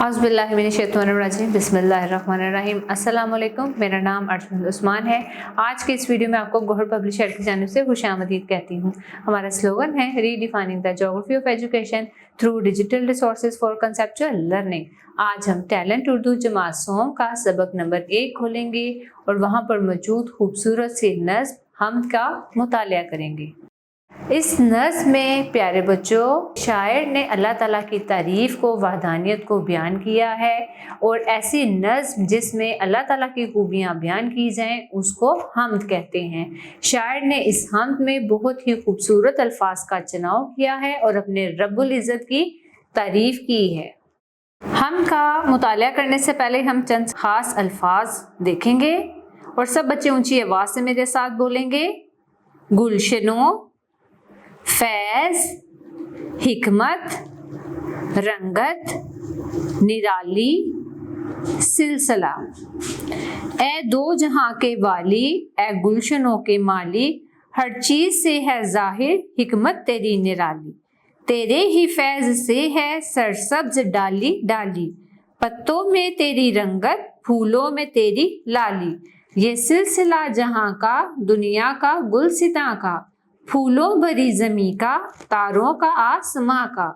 औज़ुबिल्लाहिमिनश्शैतानिर्रजीम बिस्मिल्लाहिर्रहमानिर्रहीम। अस्सलाम वालेकुम। मेरा नाम अर्जुन उस्मान है। आज के इस वीडियो में आपको गौहर पब्लिशर की जानिब से खुशामदीद कहती हूँ। हमारा स्लोगन है redefining the geography of education through digital resources for conceptual learning. आज हम टैलेंट उर्दू जमात सोम का सबक नंबर 1 खोलेंगे और वहाँ पर मौजूद खूबसूरत सी नज़्म हम का मुतालिया करेंगे। इस नज़्म में प्यारे बच्चों, शायर ने अल्लाह ताला की तारीफ़ को, वहदानियत को बयान किया है और ऐसी नज़्म जिसमें अल्लाह ताला की खूबियाँ बयान की जाएं उसको हम्द कहते हैं। शायर ने इस हम्द में बहुत ही खूबसूरत अल्फाज का चुनाव किया है और अपने रब्बुल इज़्ज़त की तारीफ़ की है। हम का मुतालिया करने से पहले हम चंद ख़ास अल्फाज देखेंगे और सब बच्चे ऊंची आवाज़ से मेरे साथ बोलेंगे। गुलशनों, फैज़, हिकमत, रंगत, निराली, सिलसिला। ए दो जहां के वाली, ए गुलशनों के माली, हर चीज़ से है ज़ाहिर हिकमत तेरी निराली। तेरे ही फैज़ से है सरसब्ज डाली डाली, पत्तों में तेरी रंगत, फूलों में तेरी लाली। ये सिलसिला जहां का, दुनिया का, गुलसितां का, फूलों भरी ज़मीं का, तारों का, आसमां का।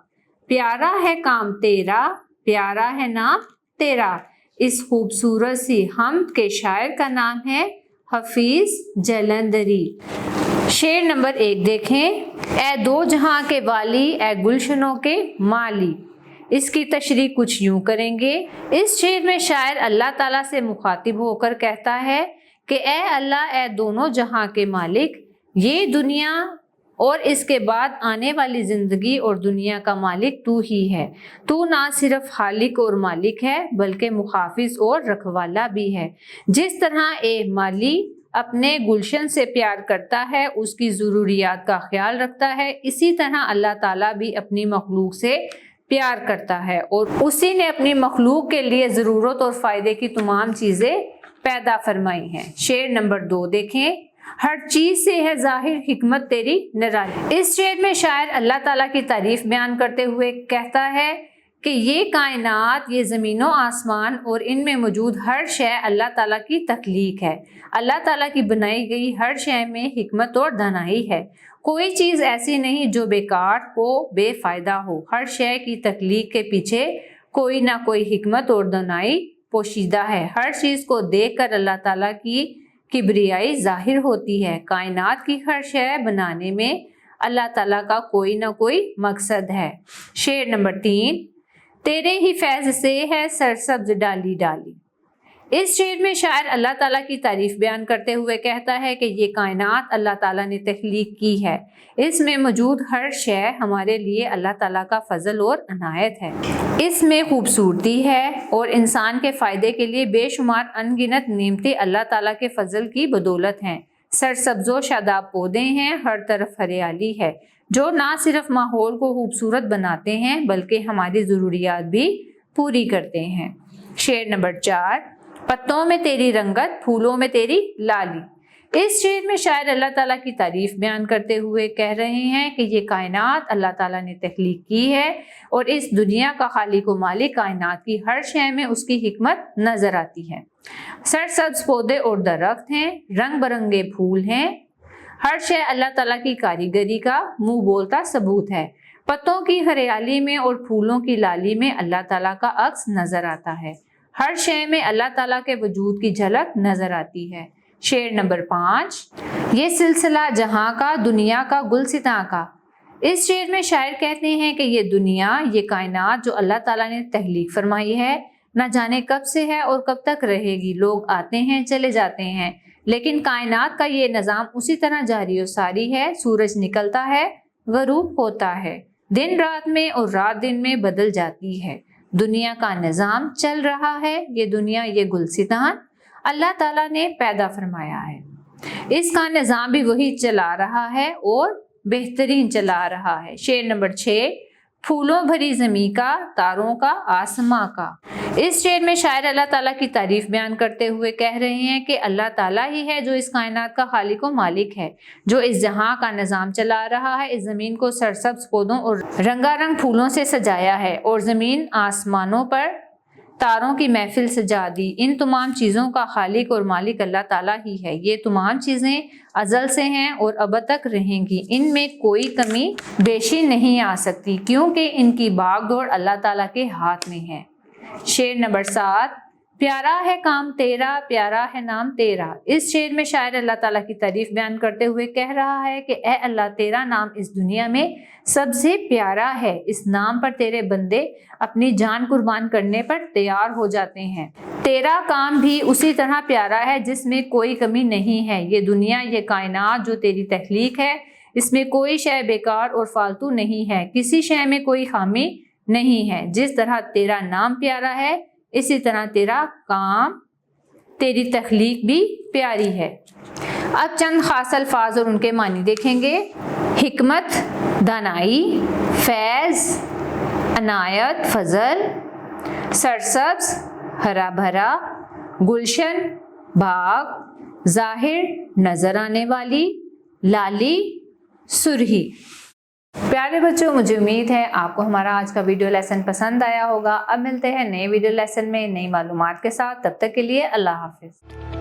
प्यारा है काम तेरा, प्यारा है नाम तेरा। इस खूबसूरत सी हम्द के शायर का नाम है हफीज जलंधरी। शेर नंबर 1 देखें। ए दो जहां के वाली, ए गुलशनों के माली। इसकी तशरीह कुछ यूं करेंगे। इस शेर में शायर अल्लाह ताला से मुखातिब होकर कहता है कि ए अल्लाह, ए दोनों जहां के मालिक, ये दुनिया और इसके बाद आने वाली ज़िंदगी और दुनिया का मालिक तू ही है। तू ना सिर्फ खालिक और मालिक है बल्कि मुहाफिज और रखवाला भी है। जिस तरह ए माली अपने गुलशन से प्यार करता है, उसकी ज़रूरियात का ख्याल रखता है, इसी तरह अल्लाह ताला भी अपनी मखलूक से प्यार करता है और उसी ने अपनी मखलूक के लिए ज़रूरत और फ़ायदे की तमाम चीज़ें पैदा फरमाई हैं। शेर नंबर 2 देखें। हर चीज़ से है ज़ाहिर हिकमत तेरी निराली। इस शेर में शायर अल्लाह ताला की तारीफ़ बयान करते हुए कहता है कि ये कायनात, ये ज़मीनों आसमान और इनमें मौजूद हर शय अल्लाह ताला की तख्लीक है। अल्लाह ताला की बनाई गई हर शय में हिकमत और दानाई है। कोई चीज़ ऐसी नहीं जो बेकार हो, बेफ़ायदा हो। हर शय की तख्लीक के पीछे कोई ना कोई हिकमत और दानाई पोशीदा है। हर चीज़ को देख कर अल्लाह ताला की किबरियाई ज़ाहिर होती है। कायनात की हर शय बनाने में अल्लाह ताला का कोई ना कोई मकसद है। शेर नंबर 3। तेरे ही फैज़ से है सरसब्ज डाली डाली। इस शेर में शायर अल्लाह ताला की तारीफ़ बयान करते हुए कहता है कि ये कायनात अल्लाह ताला ने तख्लीक की है। इसमें मौजूद हर शय हमारे लिए अल्लाह ताला का फ़ज़ल और अनायत है। इसमें खूबसूरती है और इंसान के फ़ायदे के लिए बेशुमार अनगिनत नेमतें अल्लाह ताला के फ़ज़ल की बदौलत हैं। सरसब्ज़ो शादाब पौधे हैं, हर तरफ हरियाली है जो ना सिर्फ माहौल को खूबसूरत बनाते हैं बल्कि हमारी ज़रूरियात भी पूरी करते हैं। शेर नंबर 4। पत्तों में तेरी रंगत, फूलों में तेरी लाली। इस शेर में शायर अल्लाह ताला की तारीफ़ बयान करते हुए कह रहे हैं कि ये कायनात अल्लाह ताला ने तख्लीक की है और इस दुनिया का खालिक व मालिक कायनात की हर शय में उसकी हिकमत नज़र आती है। सरसब्ज़ पौधे और दरख्त हैं, रंग बरंगे फूल हैं। हर शय अल्लाह ताला की कारीगरी का मुँह बोलता सबूत है। पत्तों की हरियाली में और फूलों की लाली में अल्लाह ताला का अक्स नज़र आता है। हर शय में अल्लाह ताला के वजूद की झलक नज़र आती है। शेर नंबर 5। ये सिलसिला जहां का, दुनिया का, गुलसितां का। इस शेर में शायर कहते हैं कि ये दुनिया, ये कायनात जो अल्लाह ताला ने तख्लीक फरमाई है, न जाने कब से है और कब तक रहेगी। लोग आते हैं, चले जाते हैं, लेकिन कायनात का ये निज़ाम उसी तरह जारी और सारी है। सूरज निकलता है, गरूब होता है, दिन रात में और रात दिन में बदल जाती है। दुनिया का निज़ाम चल रहा है। ये दुनिया, ये गुलसितान अल्लाह ताला ने पैदा फरमाया है। इसका निज़ाम भी वही चला रहा है और बेहतरीन चला रहा है। शेर नंबर 6। फूलों भरी ज़मीं का, तारों का, आसमां का। इस शेर में शायर अल्लाह ताला की तारीफ़ बयान करते हुए कह रहे हैं कि अल्लाह ताला ही है जो इस कायनात का खालिक व मालिक है, जो इस जहां का निज़ाम चला रहा है। इस ज़मीन को सरसब्ज़ पौधों और रंगारंग फूलों से सजाया है और ज़मीन आसमानों पर तारों की महफिल सजा दी। इन तमाम चीज़ों का खालिक और मालिक अल्लाह ताला ही है। ये तमाम चीज़ें अज़ल से हैं और अब तक रहेंगी। इनमें कोई कमी बेशी नहीं आ सकती क्योंकि इनकी भागदौड़ अल्लाह ताला के हाथ में है। शेर नंबर 7, प्यारा है काम तेरा, प्यारा है नाम तेरा। इस शेर में शायर अल्लाह ताला की तारीफ बयान करते हुए कह रहा है कि ए अल्लाह, तेरा नाम इस दुनिया में सबसे प्यारा है। इस नाम पर तेरे बंदे अपनी जान कुर्बान करने पर तैयार हो जाते हैं। तेरा काम भी उसी तरह प्यारा है जिसमें कोई कमी नहीं है। ये दुनिया, ये कायनात जो तेरी तख्लीक है, इसमें कोई शय बेकार और फालतू नहीं है। किसी शय में कोई खामी नहीं है। जिस तरह तेरा नाम प्यारा है, इसी तरह तेरा काम, तेरी तख्लीक भी प्यारी है। अब चंद खास अल्फाज और उनके मानी देखेंगे। हिकमत, दानाई, फैज़, अनायत, फजल, सरसब्ज, हरा भरा, गुलशन, बाग, जाहिर, नजर आने वाली, लाली, सुरही। प्यारे बच्चों, मुझे उम्मीद है आपको हमारा आज का वीडियो लेसन पसंद आया होगा। अब मिलते हैं नए वीडियो लेसन में नई मालूमात के साथ। तब तक के लिए अल्लाह हाफिज।